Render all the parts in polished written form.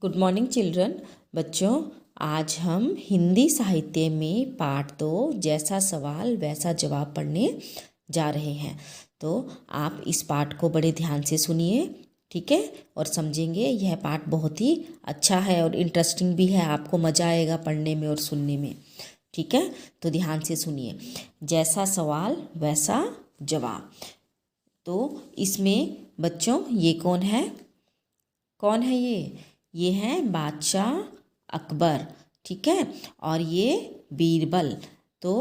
Good morning children. बच्चों, आज हम हिंदी साहित्य में पाठ 2 जैसा सवाल वैसा जवाब पढ़ने जा रहे हैं। तो आप इस पाठ को बड़े ध्यान से सुनिए, ठीक है, और समझेंगे। यह पाठ बहुत ही अच्छा है और इंटरेस्टिंग भी है, आपको मज़ा आएगा पढ़ने में और सुनने में, ठीक है। तो ध्यान से सुनिए। जैसा सवाल वैसा जवाब। तो इसमें बच्चों ये कौन है? कौन है ये है बादशाह अकबर, ठीक है। और ये बीरबल। तो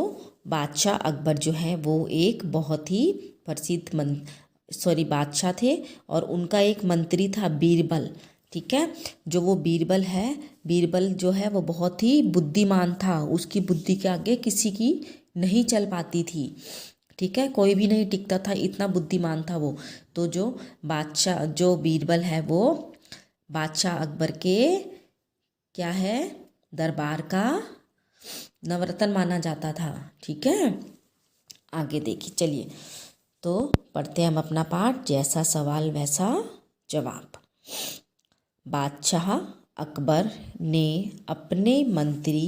बादशाह अकबर जो है वो एक बहुत ही प्रसिद्ध बादशाह थे, और उनका एक मंत्री था बीरबल, ठीक है। जो वो बीरबल है, बीरबल जो है वो बहुत ही बुद्धिमान था। उसकी बुद्धि के आगे किसी की नहीं चल पाती थी, ठीक है। कोई भी नहीं टिकता था, इतना बुद्धिमान था वो। तो जो बीरबल है वो बादशाह अकबर के क्या है, दरबार का नवरत्न माना जाता था, ठीक है। आगे देखिए, चलिए तो पढ़ते हैं हम अपना पाठ। जैसा सवाल वैसा जवाब। बादशाह अकबर ने अपने मंत्री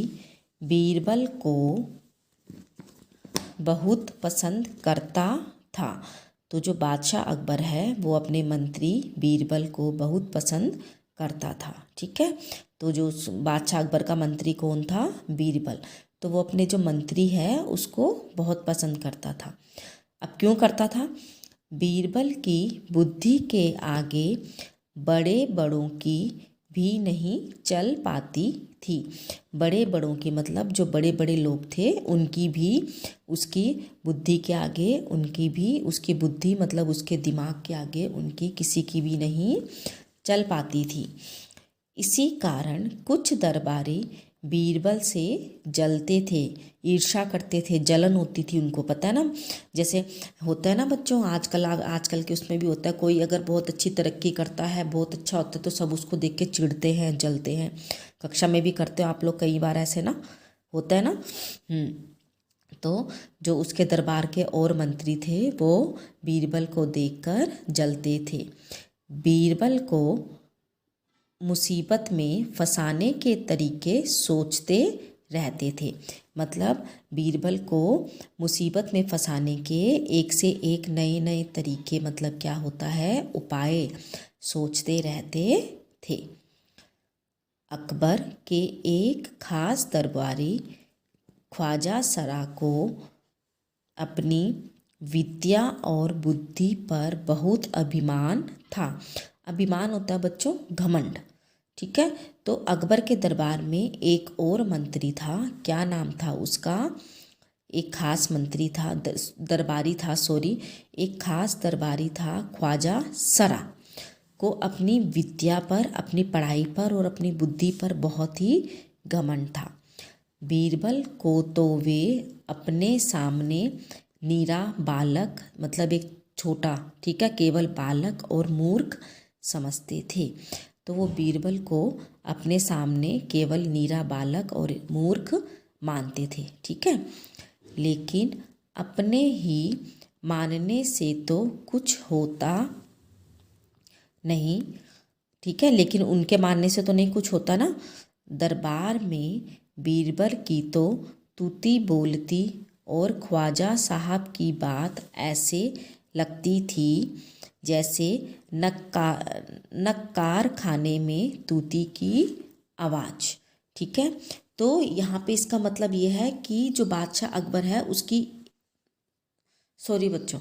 बीरबल को बहुत पसंद करता था। तो जो बादशाह अकबर है वो अपने मंत्री बीरबल को बहुत पसंद करता था, ठीक है। तो जो बादशाह अकबर का मंत्री कौन था? बीरबल। तो वो अपने जो मंत्री है उसको बहुत पसंद करता था। अब क्यों करता था? बीरबल की बुद्धि के आगे बड़े बड़ों की भी नहीं चल पाती थी। बड़े बड़ों की मतलब जो बड़े बड़े लोग थे उनकी भी उसकी बुद्धि के आगे, उनकी भी उसकी बुद्धि मतलब उसके दिमाग के आगे उनकी किसी की भी नहीं चल पाती थी। इसी कारण कुछ दरबारी बीरबल से जलते थे, ईर्ष्या करते थे, जलन होती थी उनको, पता है ना। जैसे होता है ना बच्चों, आजकल के उसमें भी होता है। कोई अगर बहुत अच्छी तरक्की करता है, बहुत अच्छा होता है, तो सब उसको देख के चिढ़ते हैं, जलते हैं। कक्षा में भी करते हो आप लोग कई बार ऐसे ना, होता है ना। तो जो उसके दरबार के और मंत्री थे वो बीरबल को देखकर जलते थे। बीरबल को मुसीबत में फंसाने के तरीके सोचते रहते थे। मतलब बीरबल को मुसीबत में फंसाने के एक से एक नए नए तरीके, मतलब क्या होता है, उपाय सोचते रहते थे। अकबर के एक खास दरबारी ख्वाजा सरा को अपनी विद्या और बुद्धि पर बहुत अभिमान था। अभिमान होता है बच्चों घमंड, ठीक है। तो अकबर के दरबार में एक और मंत्री था। क्या नाम था उसका? एक खास मंत्री था, दरबारी था, एक खास दरबारी था ख्वाजा सरा को अपनी विद्या पर, अपनी पढ़ाई पर और अपनी बुद्धि पर बहुत ही घमंड था। बीरबल को तो वे अपने सामने नीरा बालक, मतलब एक छोटा, ठीक है, केवल बालक और मूर्ख समझते थे। तो वो बीरबल को अपने सामने केवल नीरा बालक और मूर्ख मानते थे, ठीक है। लेकिन अपने ही मानने से तो कुछ होता नहीं, ठीक है। लेकिन उनके मानने से तो नहीं कुछ होता ना। दरबार में बीरबल की तो तूती बोलती और ख्वाजा साहब की बात ऐसे लगती थी जैसे नक्कार खाने में तूती की आवाज़, ठीक है। तो यहाँ पे इसका मतलब ये है कि जो बादशाह अकबर है उसकी, बच्चों,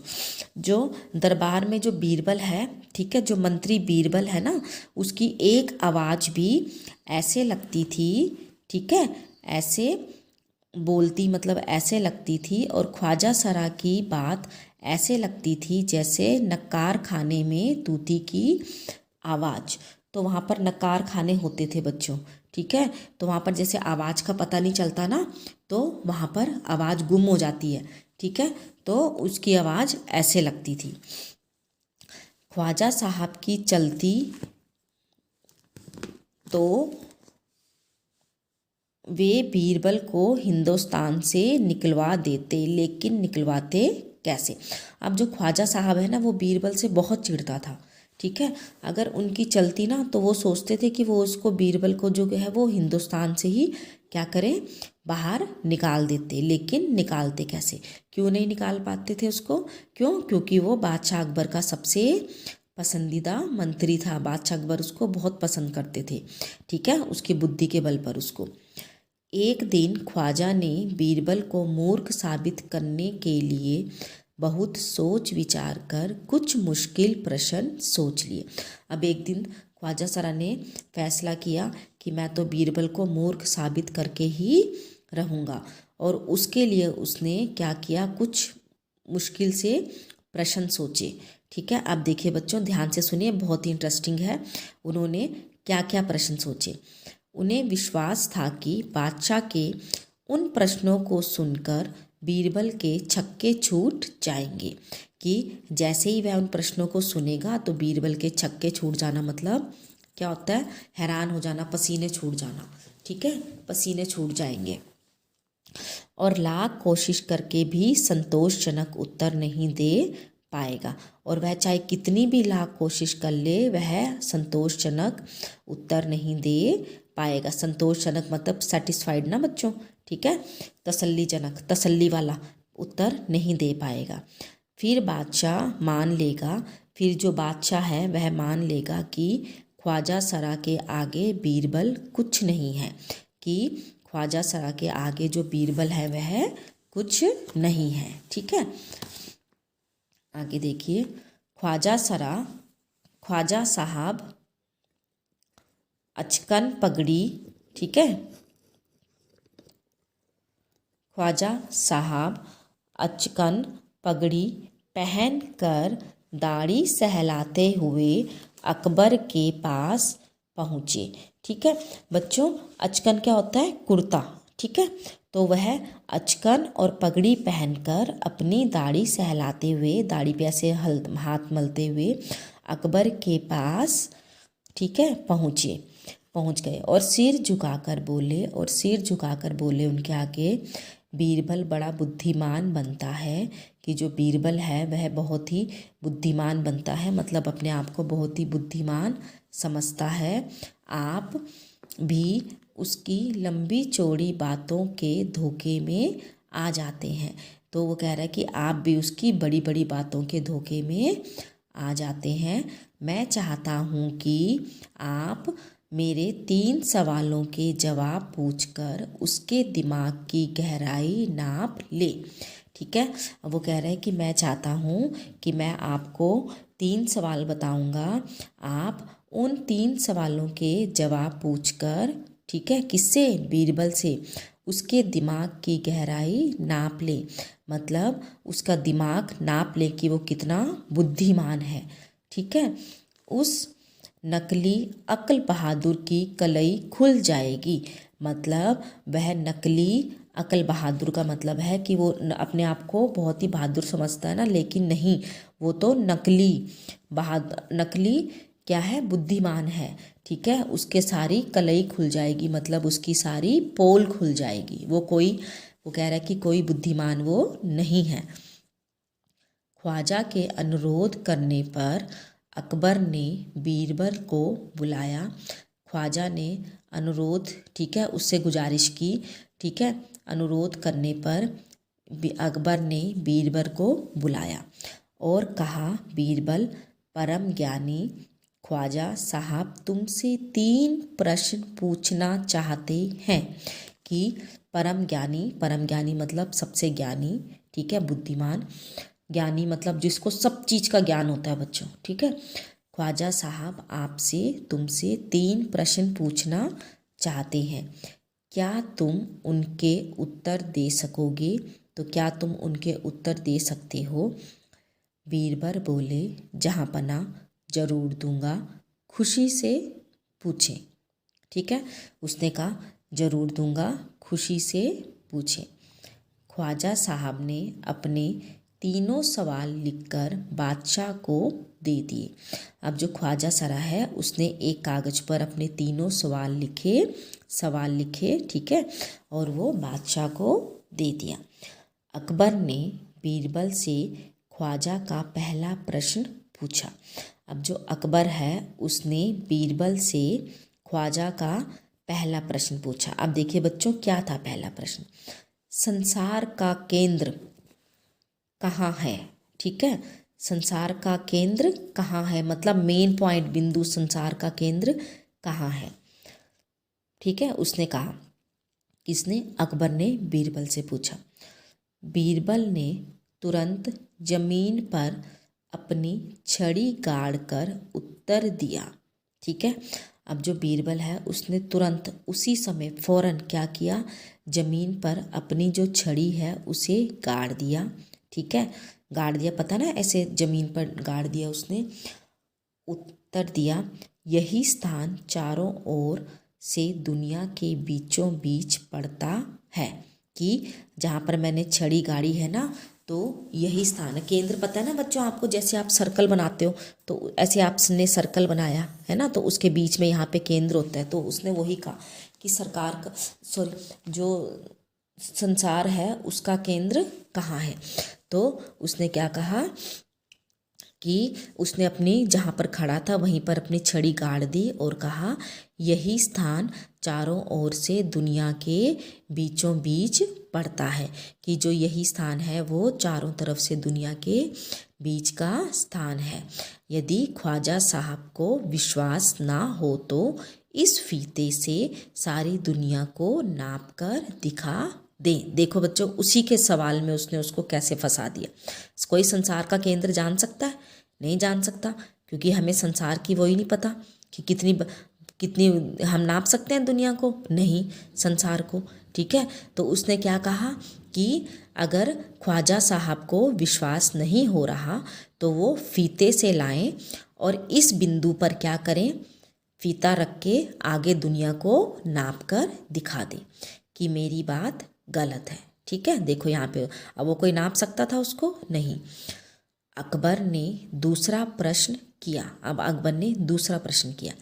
जो दरबार में जो बीरबल है, ठीक है, जो मंत्री बीरबल है ना, उसकी एक आवाज़ भी ऐसे लगती थी, ठीक है, ऐसे बोलती, मतलब ऐसे लगती थी। और ख्वाजा सरा की बात ऐसे लगती थी जैसे नक्कार खाने में तूती की आवाज़। तो वहाँ पर नक्कार खाने होते थे बच्चों, ठीक है। तो वहाँ पर जैसे आवाज़ का पता नहीं चलता ना, तो वहाँ पर आवाज़ गुम हो जाती है, ठीक है। तो उसकी आवाज़ ऐसे लगती थी। ख्वाजा साहब की चलती तो वे बीरबल को हिंदुस्तान से निकलवा देते, लेकिन निकलवाते कैसे? अब जो ख्वाजा साहब है ना वो बीरबल से बहुत चिढ़ता था, ठीक है। अगर उनकी चलती ना तो वो सोचते थे कि वो उसको बीरबल को जो है वो हिंदुस्तान से ही क्या करें, बाहर निकाल देते। लेकिन निकालते कैसे, क्यों नहीं निकाल पाते थे उसको, क्यों, क्योंकि वो बादशाह अकबर का सबसे पसंदीदा मंत्री था। बादशाह अकबर उसको बहुत पसंद करते थे, ठीक है, उसकी बुद्धि के बल पर उसको। एक दिन ख्वाजा ने बीरबल को मूर्ख साबित करने के लिए बहुत सोच विचार कर कुछ मुश्किल प्रश्न सोच लिए। अब एक दिन ख्वाजा सरा ने फैसला किया कि मैं तो बीरबल को मूर्ख साबित करके ही रहूँगा, और उसके लिए उसने क्या किया, कुछ मुश्किल से प्रश्न सोचे। ठीक है, अब देखिए बच्चों, ध्यान से सुनिए, बहुत ही इंटरेस्टिंग है। उन्होंने क्या क्या प्रश्न सोचे। उन्हें विश्वास था कि बादशाह के उन प्रश्नों को सुनकर बीरबल के छक्के छूट जाएंगे, कि जैसे ही वह उन प्रश्नों को सुनेगा तो बीरबल के छक्के छूट जाना मतलब क्या होता है, हैरान हो जाना, पसीने छूट जाना, ठीक है, पसीने छूट जाएंगे। और लाख कोशिश करके भी संतोषजनक उत्तर नहीं दे पाएगा, और वह चाहे कितनी भी लाख कोशिश कर ले वह संतोषजनक उत्तर नहीं दे पाएगा। संतोषजनक मतलब सेटिस्फाइड ना बच्चों, ठीक है, तसल्लीजनक, तसल्ली वाला उत्तर नहीं दे पाएगा। फिर बादशाह मान लेगा, फिर जो बादशाह है वह मान लेगा कि ख्वाजा सरा के आगे बीरबल कुछ नहीं है, कि ख्वाजा सरा के आगे जो बीरबल है वह कुछ नहीं है। ठीक है, आगे देखिए, ख्वाजा साहब अचकन पगड़ी, ठीक है, ख्वाजा साहब अचकन पगड़ी पहन कर दाढ़ी सहलाते हुए अकबर के पास पहुँचे। ठीक है बच्चों, अचकन क्या होता है, कुर्ता, ठीक है, तो वह अचकन और पगड़ी पहनकर अपनी दाढ़ी सहलाते हुए, दाढ़ी पे ऐसे हाथ मलते हुए अकबर के पास, ठीक है, पहुँच गए और सिर झुकाकर बोले उनके आगे, बीरबल बड़ा बुद्धिमान बनता है, कि जो बीरबल है वह बहुत ही बुद्धिमान बनता है, मतलब अपने आप को बहुत ही बुद्धिमान समझता है। आप भी उसकी लंबी चौड़ी बातों के धोखे में आ जाते हैं। तो वो कह रहा है कि आप भी उसकी बड़ी बड़ी बातों के धोखे में आ जाते हैं। मैं चाहता हूँ कि आप मेरे 3 सवालों के जवाब पूछकर उसके दिमाग की गहराई नाप ले। ठीक है, अब वो कह रहे हैं कि मैं चाहता हूँ कि मैं आपको 3 सवाल बताऊँगा, आप उन 3 सवालों के जवाब पूछकर, ठीक है, किससे, बीरबल से, उसके दिमाग की गहराई नाप ले, मतलब उसका दिमाग नाप ले कि वो कितना बुद्धिमान है। ठीक है, उस नकली अक्ल बहादुर की कलई खुल जाएगी, मतलब वह नकली अक्ल बहादुर का मतलब है कि वो अपने आप को बहुत ही बहादुर समझता है ना, लेकिन नहीं, वो तो नकली क्या है, बुद्धिमान है। ठीक है, उसके सारी कलई खुल जाएगी, मतलब उसकी सारी पोल खुल जाएगी, वो कह रहा है कि कोई बुद्धिमान वो नहीं है। ख्वाजा के अनुरोध करने पर अकबर ने बीरबल को बुलाया। ख्वाजा ने अनुरोध, ठीक है, उससे गुजारिश की, ठीक है, अनुरोध करने पर अकबर ने बीरबल को बुलाया और कहा, बीरबल परम ज्ञानी ख्वाजा साहब तुमसे 3 प्रश्न पूछना चाहते हैं। कि परम ज्ञानी मतलब सबसे ज्ञानी, ठीक है, बुद्धिमान, ज्ञानी मतलब जिसको सब चीज़ का ज्ञान होता है बच्चों। ठीक है, ख्वाजा साहब आपसे तुमसे 3 प्रश्न पूछना चाहते हैं, क्या तुम उनके उत्तर दे सकोगे? तो क्या तुम उनके उत्तर दे सकते हो? बीरबल बोले, जहाँ पना जरूर दूंगा, खुशी से पूछें। ठीक है, उसने कहा जरूर दूंगा, खुशी से पूछें। ख्वाजा साहब ने अपने 3 सवाल लिखकर बादशाह को दे दिए। अब जो ख्वाजा सरा है उसने एक कागज़ पर अपने 3 सवाल लिखे, ठीक है, और वो बादशाह को दे दिया। अकबर ने बीरबल से ख्वाजा का पहला प्रश्न पूछा। अब जो अकबर है उसने बीरबल से ख्वाजा का पहला प्रश्न पूछा। अब देखिए बच्चों क्या था पहला प्रश्न, संसार का केंद्र कहाँ है। ठीक है, संसार का केंद्र कहाँ है, मतलब मेन पॉइंट बिंदु संसार का केंद्र कहाँ है। ठीक है, उसने कहा, किसने, अकबर ने बीरबल से पूछा। बीरबल ने तुरंत जमीन पर अपनी छड़ी गाड़ कर उत्तर दिया। ठीक है, अब जो बीरबल है उसने तुरंत उसी समय फौरन क्या किया, जमीन पर अपनी जो छड़ी है उसे गाड़ दिया। ठीक है, गाड़ दिया, पता ना ऐसे जमीन पर गाड़ दिया उसने, उत्तर दिया, यही स्थान चारों ओर से दुनिया के बीचों बीच पड़ता है, कि जहाँ पर मैंने छड़ी गाड़ी है ना, तो यही स्थान है। केंद्र पता है ना बच्चों आपको, जैसे आप सर्कल बनाते हो तो ऐसे आपने सर्कल बनाया है ना, तो उसके बीच में यहाँ पे केंद्र होता है, तो उसने वही कहा कि सरकार का जो संसार है उसका केंद्र कहाँ है। तो उसने क्या कहा कि उसने अपनी जहाँ पर खड़ा था वहीं पर अपनी छड़ी गाड़ दी और कहा, यही स्थान चारों ओर से दुनिया के बीचों बीच पड़ता है, कि जो यही स्थान है वो चारों तरफ से दुनिया के बीच का स्थान है। यदि ख्वाजा साहब को विश्वास ना हो तो इस फीते से सारी दुनिया को नाप कर दिखा दे। देखो बच्चों, उसी के सवाल में उसने उसको कैसे फंसा दिया। कोई संसार का केंद्र जान सकता है? नहीं जान सकता, क्योंकि हमें संसार की वही नहीं पता कि कितनी हम नाप सकते हैं दुनिया को, नहीं, संसार को। ठीक है, तो उसने क्या कहा कि अगर ख्वाजा साहब को विश्वास नहीं हो रहा तो वो फीते से लाएं और इस बिंदु पर क्या करें, फीता रख के आगे दुनिया को नाप कर दिखा दें कि मेरी बात गलत है। ठीक है, देखो यहाँ पे, अब वो कोई नाप सकता था उसको? नहीं। अकबर ने दूसरा प्रश्न किया। अब अकबर ने दूसरा प्रश्न किया,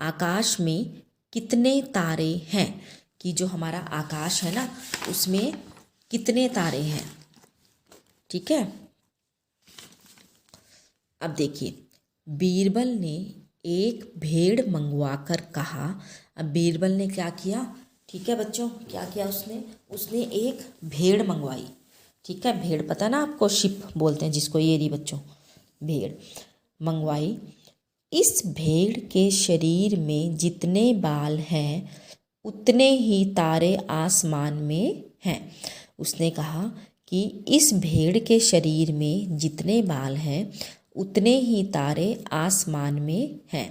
आकाश में कितने तारे हैं, कि जो हमारा आकाश है ना उसमें कितने तारे हैं। ठीक है, अब देखिए, बीरबल ने एक भेड़ मंगवाकर कहा। अब बीरबल ने क्या किया, ठीक है बच्चों, क्या किया उसने एक भेड़ मंगवाई। ठीक है, भेड़ पता ना आपको, शिप बोलते हैं जिसको, ये रही बच्चों भेड़ मंगवाई। इस भेड़ के शरीर में जितने बाल हैं उतने ही तारे आसमान में हैं। उसने कहा कि इस भेड़ के शरीर में जितने बाल हैं उतने ही तारे आसमान में हैं।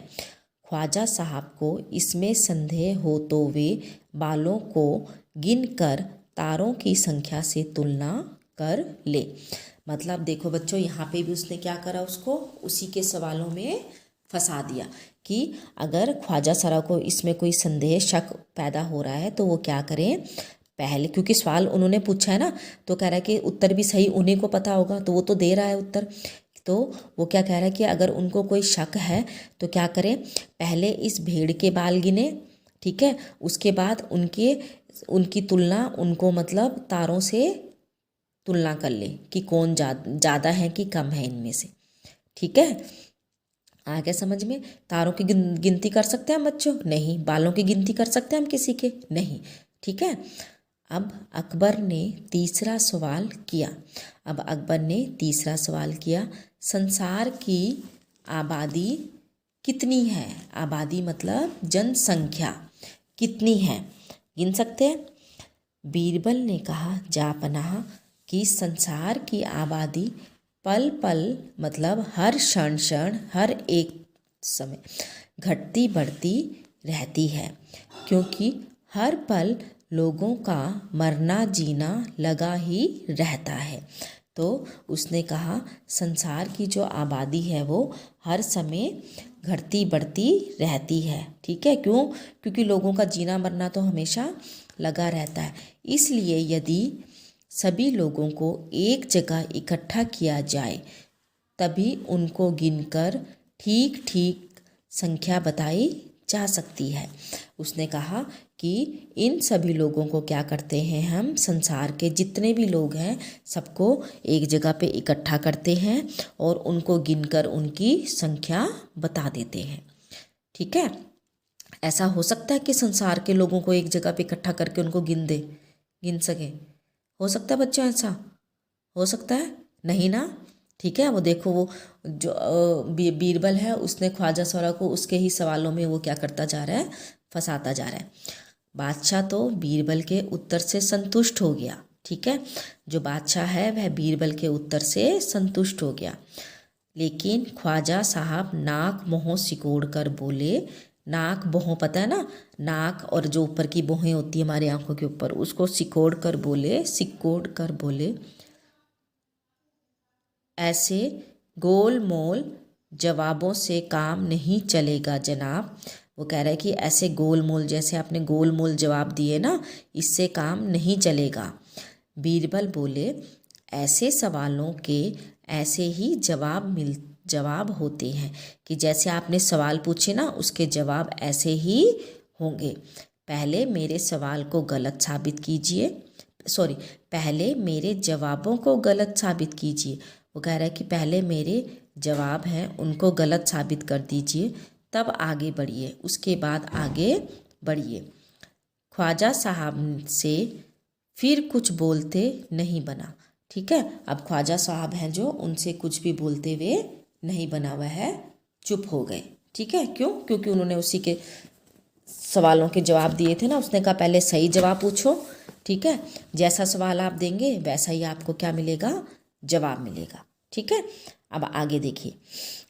ख्वाजा साहब को इसमें संदेह हो तो वे बालों को गिनकर तारों की संख्या से तुलना कर ले। मतलब देखो बच्चों, यहाँ पे भी उसने क्या करा, उसको उसी के सवालों में फंसा दिया कि अगर ख्वाजा सरा को इसमें कोई संदेह शक पैदा हो रहा है तो वो क्या करें, पहले, क्योंकि सवाल उन्होंने पूछा है ना, तो कह रहा है कि उत्तर भी सही उन्हीं को पता होगा, तो वो तो दे रहा है उत्तर, तो वो क्या कह रहा है कि अगर उनको कोई शक है तो क्या करें, पहले इस भेड़ के बाल गिने। ठीक है, उसके बाद उनकी तुलना, उनको मतलब तारों से तुलना कर ले कि कौन ज़्यादा है कि कम है इनमें से। ठीक है, आ गया समझ में। तारों की गिनती कर सकते हैं हम बच्चों? नहीं। बालों की गिनती कर सकते हैं हम किसी के? नहीं। ठीक है, अब अकबर ने तीसरा सवाल किया। अब अकबर ने तीसरा सवाल किया, संसार की आबादी कितनी है? आबादी मतलब जनसंख्या कितनी है, गिन सकते हैं? बीरबल ने कहा, जापनाह, कि संसार की आबादी पल पल मतलब हर क्षण क्षण, हर एक समय घटती बढ़ती रहती है, क्योंकि हर पल लोगों का मरना जीना लगा ही रहता है। तो उसने कहा संसार की जो आबादी है वो हर समय घटती बढ़ती रहती है। ठीक है, क्यों? क्योंकि लोगों का जीना मरना तो हमेशा लगा रहता है। इसलिए यदि सभी लोगों को एक जगह इकट्ठा किया जाए तभी उनको गिनकर ठीक ठीक संख्या बताई जा सकती है। उसने कहा कि इन सभी लोगों को क्या करते हैं, हम संसार के जितने भी लोग हैं सबको एक जगह पे इकट्ठा करते हैं और उनको गिनकर उनकी संख्या बता देते हैं। ठीक है, ऐसा हो सकता है कि संसार के लोगों को एक जगह पे इकट्ठा करके उनको गिन सके? हो सकता है बच्चों, ऐसा हो सकता है? नहीं ना। ठीक है, वो देखो वो जो बीरबल है उसने ख्वाजा सौरा को उसके ही सवालों में वो क्या करता जा रहा है, फंसाता जा रहा है। बादशाह तो बीरबल के उत्तर से संतुष्ट हो गया। ठीक है, जो बादशाह है वह बीरबल के उत्तर से संतुष्ट हो गया, लेकिन ख्वाजा साहब नाक मुँह सिकोड़ कर बोले। नाक मुँह पता है ना, नाक और जो ऊपर की भौहें होती है हमारी आंखों के ऊपर, उसको सिकोड़ कर बोले, ऐसे गोल मोल जवाबों से काम नहीं चलेगा जनाब। वो कह रहा है कि ऐसे गोल मोल, जैसे आपने गोल मोल जवाब दिए ना, इससे काम नहीं चलेगा। बीरबल बोले, ऐसे सवालों के ऐसे ही जवाब होते हैं, कि जैसे आपने सवाल पूछे ना उसके जवाब ऐसे ही होंगे। पहले मेरे सवाल को गलत साबित कीजिए, पहले मेरे जवाबों को गलत साबित कीजिए। वो कह रहा है कि पहले मेरे जवाब हैं उनको गलत साबित कर दीजिए, तब आगे बढ़िए, उसके बाद आगे बढ़िए। ख्वाजा साहब से फिर कुछ बोलते नहीं बना। ठीक है, अब ख्वाजा साहब हैं जो, उनसे कुछ भी बोलते हुए नहीं बना, वह है चुप हो गए। ठीक है, क्यों? क्योंकि उन्होंने उसी के सवालों के जवाब दिए थे ना। उसने कहा पहले सही जवाब पूछो। ठीक है, जैसा सवाल आप देंगे वैसा ही आपको क्या मिलेगा, जवाब मिलेगा। ठीक है, अब आगे देखिए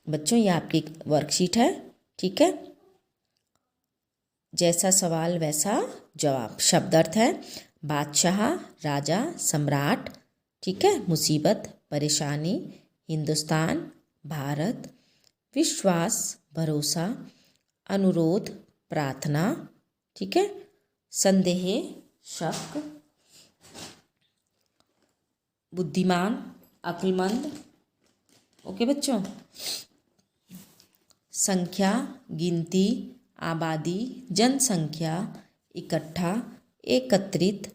बच्चों, ये आपकी वर्कशीट है। ठीक है, जैसा सवाल वैसा जवाब। शब्द अर्थ है बादशाह, राजा, सम्राट। ठीक है, मुसीबत, परेशानी, हिंदुस्तान, भारत, विश्वास, भरोसा, अनुरोध, प्रार्थना। ठीक है, संदेह, शक, बुद्धिमान, अक्लमंद। ओके बच्चों, संख्या, गिनती, आबादी, जनसंख्या, इकट्ठा, एकत्रित,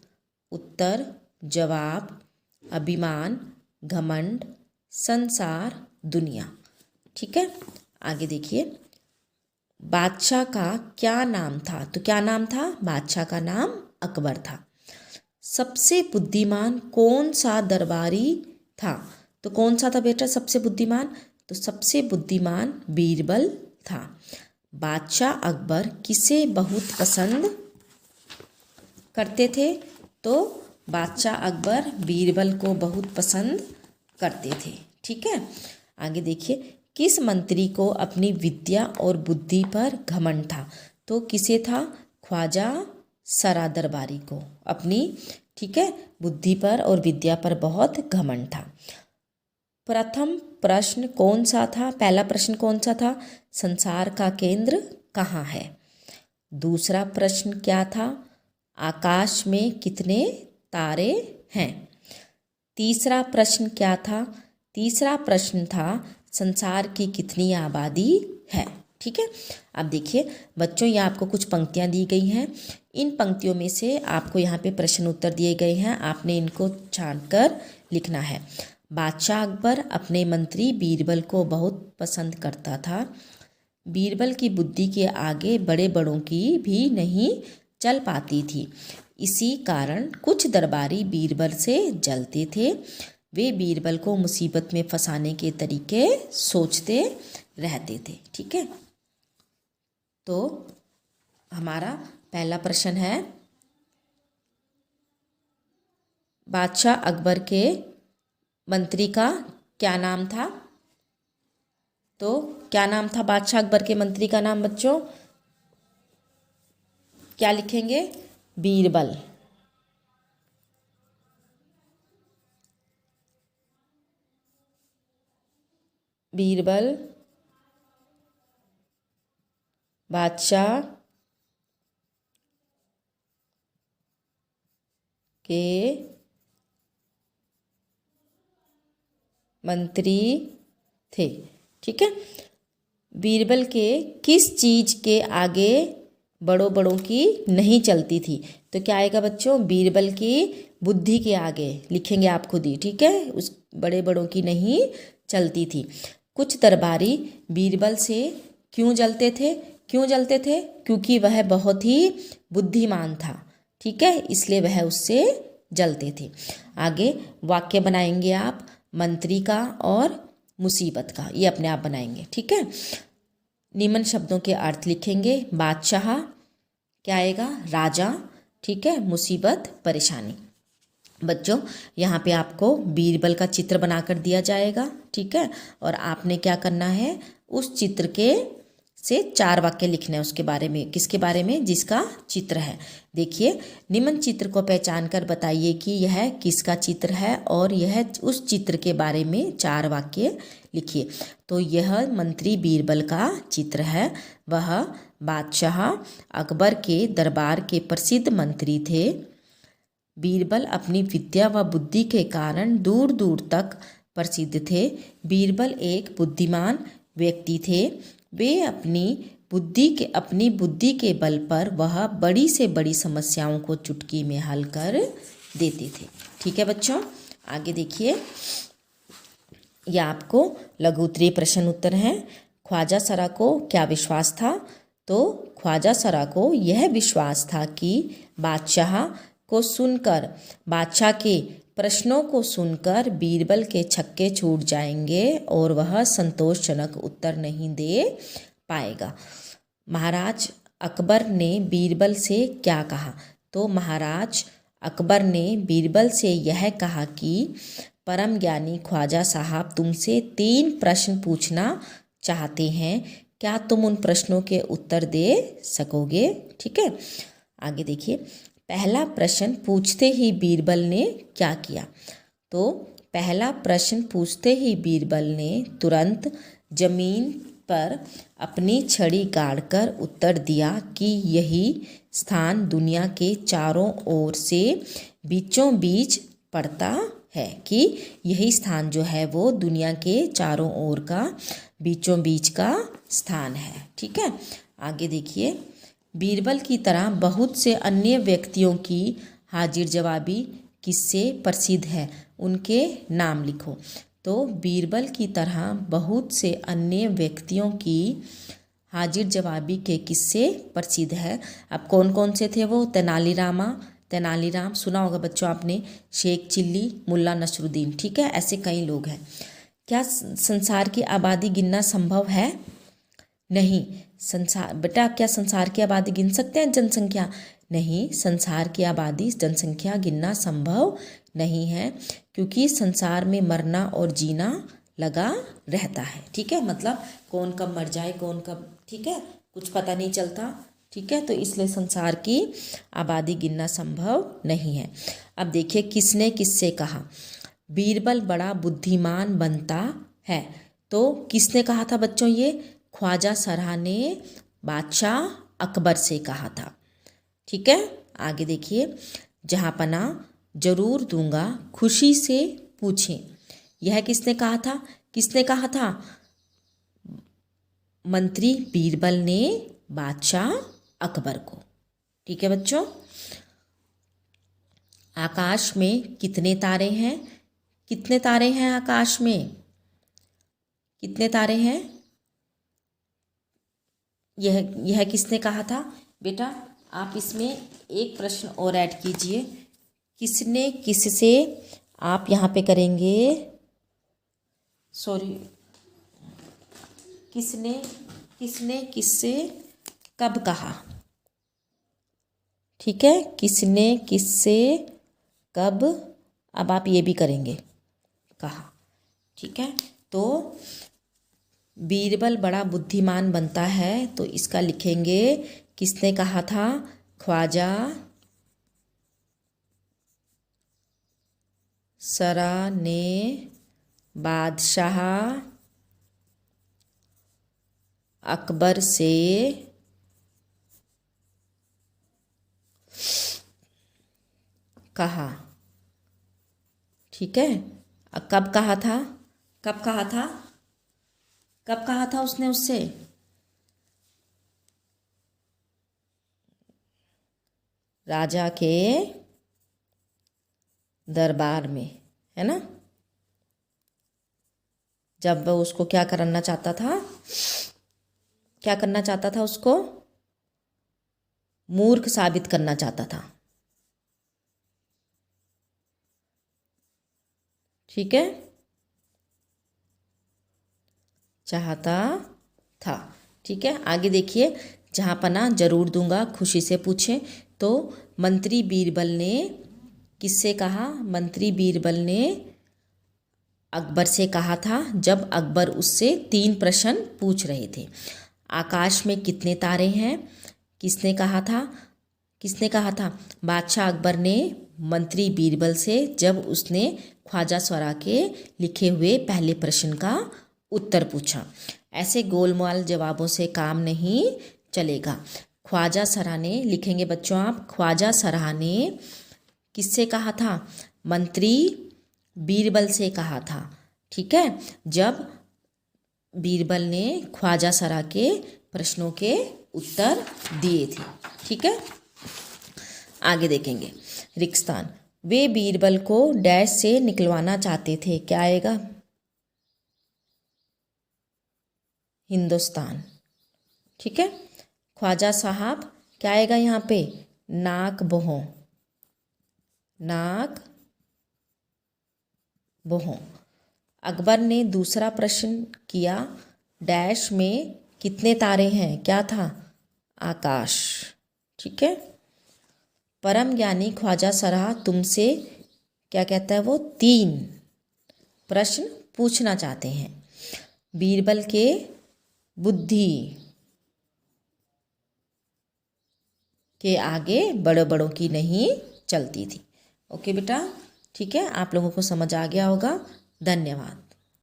उत्तर, जवाब, अभिमान, घमंड, संसार, दुनिया। ठीक है, आगे देखिए, बादशाह का क्या नाम था? तो क्या नाम था? बादशाह का नाम अकबर था। सबसे बुद्धिमान कौन सा दरबारी था? तो कौन सा था बेटा सबसे बुद्धिमान? तो सबसे बुद्धिमान बीरबल था। बादशाह अकबर किसे बहुत पसंद करते थे? तो बादशाह अकबर बीरबल को बहुत पसंद करते थे। ठीक है, आगे देखिए, किस मंत्री को अपनी विद्या और बुद्धि पर घमंड था? तो किसे था? ख्वाजा सरा दरबारी को अपनी, ठीक है, बुद्धि पर और विद्या पर बहुत घमंड था। प्रथम प्रश्न कौन सा था? पहला प्रश्न कौन सा था? संसार का केंद्र कहाँ है? दूसरा प्रश्न क्या था? आकाश में कितने तारे हैं? तीसरा प्रश्न क्या था? तीसरा प्रश्न था संसार की कितनी आबादी है? ठीक है, अब देखिए बच्चों, ये आपको कुछ पंक्तियाँ दी गई हैं। इन पंक्तियों में से आपको यहाँ पे प्रश्न उत्तर दिए गए हैं, आपने इनको छांटकर लिखना है। बादशाह अकबर अपने मंत्री बीरबल को बहुत पसंद करता था। बीरबल की बुद्धि के आगे बड़े बड़ों की भी नहीं चल पाती थी। इसी कारण कुछ दरबारी बीरबल से जलते थे। वे बीरबल को मुसीबत में फंसाने के तरीके सोचते रहते थे। ठीक है, तो हमारा पहला प्रश्न है, बादशाह अकबर के मंत्री का क्या नाम था? तो क्या नाम था बादशाह अकबर के मंत्री का नाम बच्चों? क्या लिखेंगे? बीरबल। बीरबल बादशाह के मंत्री थे। ठीक है, बीरबल के किस चीज़ के आगे बड़ों बड़ों की नहीं चलती थी? तो क्या आएगा बच्चों? बीरबल की बुद्धि के आगे लिखेंगे आप खुद ही, ठीक है। उस बड़े बड़ों की नहीं चलती थी। कुछ दरबारी बीरबल से क्यों जलते थे? क्यों जलते थे? क्योंकि वह बहुत ही बुद्धिमान था, ठीक है, इसलिए वह उससे जलते थे। आगे वाक्य बनाएंगे आप मंत्री का और मुसीबत का, ये अपने आप बनाएंगे, ठीक है। निम्न शब्दों के अर्थ लिखेंगे। बादशाह क्या आएगा? राजा, ठीक है। मुसीबत परेशानी। बच्चों यहाँ पे आपको बीरबल का चित्र बनाकर दिया जाएगा, ठीक है, और आपने क्या करना है, उस चित्र के से 4 वाक्य लिखने हैं उसके बारे में। किसके बारे में? जिसका चित्र है। देखिए, निम्न चित्र को पहचान कर बताइए कि यह किसका चित्र है और यह उस चित्र के बारे में 4 वाक्य लिखिए। तो यह मंत्री बीरबल का चित्र है। वह बादशाह अकबर के दरबार के प्रसिद्ध मंत्री थे। बीरबल अपनी विद्या व बुद्धि के कारण दूर दूर तक प्रसिद्ध थे। बीरबल एक बुद्धिमान व्यक्ति थे। वे अपनी बुद्धि के बल पर वह बड़ी से बड़ी समस्याओं को चुटकी में हल कर देते थे, ठीक है बच्चों। आगे देखिए, यह आपको लघु उत्तरीय प्रश्न उत्तर हैं। ख्वाजा सरा को क्या विश्वास था? तो ख्वाजा सरा को यह विश्वास था कि बादशाह के प्रश्नों को सुनकर बीरबल के छक्के छूट जाएंगे और वह संतोषजनक उत्तर नहीं दे पाएगा। महाराज अकबर ने बीरबल से क्या कहा? तो महाराज अकबर ने बीरबल से यह कहा कि परम ज्ञानी ख्वाजा साहब तुमसे 3 प्रश्न पूछना चाहते हैं, क्या तुम उन प्रश्नों के उत्तर दे सकोगे? ठीक है। आगे देखिए, पहला प्रश्न पूछते ही बीरबल ने क्या किया? तो पहला प्रश्न पूछते ही बीरबल ने तुरंत जमीन पर अपनी छड़ी गाड़कर उत्तर दिया कि यही स्थान दुनिया के चारों ओर से बीचों बीच पड़ता है, कि यही स्थान जो है वो दुनिया के चारों ओर का बीचों बीच का स्थान है, ठीक है। आगे देखिए, बीरबल की तरह बहुत से अन्य व्यक्तियों की हाजिर जवाबी किससे प्रसिद्ध है? उनके नाम लिखो। तो बीरबल की तरह बहुत से अन्य व्यक्तियों की हाजिर जवाबी के किस्से प्रसिद्ध है। अब कौन कौन से थे वो? तेनालीराम सुना होगा बच्चों आपने, शेख चिल्ली, मुल्ला नसरुद्दीन, ठीक है, ऐसे कई लोग हैं। क्या संसार की आबादी गिनना संभव है? नहीं। बेटा क्या संसार की आबादी गिन सकते हैं? जनसंख्या नहीं, संसार की आबादी जनसंख्या गिनना संभव नहीं है, क्योंकि संसार में मरना और जीना लगा रहता है, ठीक है। मतलब कौन कब मर जाए, कौन कब, ठीक है, कुछ पता नहीं चलता, ठीक है। तो इसलिए संसार की आबादी गिनना संभव नहीं है। अब देखिए, किसने किससे कहा? बीरबल बड़ा बुद्धिमान बनता है। तो किसने कहा था बच्चों? ये ख्वाजा सरा ने बादशाह अकबर से कहा था, ठीक है। आगे देखिए, जहाँपना जरूर दूंगा, खुशी से पूछें, यह किसने कहा था? किसने कहा था? मंत्री बीरबल ने बादशाह अकबर को, ठीक है बच्चों। आकाश में कितने तारे हैं? कितने तारे हैं आकाश में? कितने तारे हैं? यह किसने कहा था? बेटा आप इसमें एक प्रश्न और ऐड कीजिए, किसने किससे, आप यहाँ पे करेंगे, सॉरी, किसने किससे कब कहा, ठीक है, किसने किससे कब, अब आप ये भी करेंगे, कहा, ठीक है। तो बीरबल बड़ा बुद्धिमान बनता है, तो इसका लिखेंगे, किसने कहा था? ख्वाजा सरा ने बादशाह अकबर से कहा, ठीक है। कब कहा था? कब कहा था? कब कहा था उसने उससे? राजा के दरबार में, है ना। जब वह उसको क्या करना चाहता था, क्या करना चाहता था, उसको मूर्ख साबित करना चाहता था। ठीक है, चाहता था। ठीक है, आगे देखिए, जहाँ पना जरूर दूंगा, खुशी से पूछें। तो मंत्री बीरबल ने किससे कहा, मंत्री बीरबल ने अकबर से कहा था, जब अकबर उससे 3 प्रश्न पूछ रहे थे। आकाश में कितने तारे हैं, किसने कहा था, किसने कहा था, बादशाह अकबर ने मंत्री बीरबल से, जब उसने ख्वाजा सरा के लिखे हुए पहले प्रश्न का उत्तर पूछा। ऐसे गोलमाल जवाबों से काम नहीं चलेगा। ख्वाजा सरा ने, लिखेंगे बच्चों आप, ख्वाजा सरा ने किससे कहा था, मंत्री बीरबल से कहा था। ठीक है, जब बीरबल ने ख्वाजा सरा के प्रश्नों के उत्तर दिए थे। ठीक है, आगे देखेंगे, रिक्स्थान, वे बीरबल को डैश से निकलवाना चाहते थे, क्या आएगा, हिंदुस्तान। ठीक है, ख्वाजा साहब, क्या आएगा यहाँ पे, नाक बोहों, नाक बोहों। अकबर ने दूसरा प्रश्न किया, डैश में कितने तारे हैं, क्या था, आकाश। ठीक है, परम ज्ञानी ख्वाजा सरा तुमसे, क्या कहता है वो, 3 प्रश्न पूछना चाहते हैं। बीरबल के बुद्धि के आगे बड़ों बड़ों की नहीं चलती थी। ओके बेटा, ठीक है, आप लोगों को समझ आ गया होगा। धन्यवाद।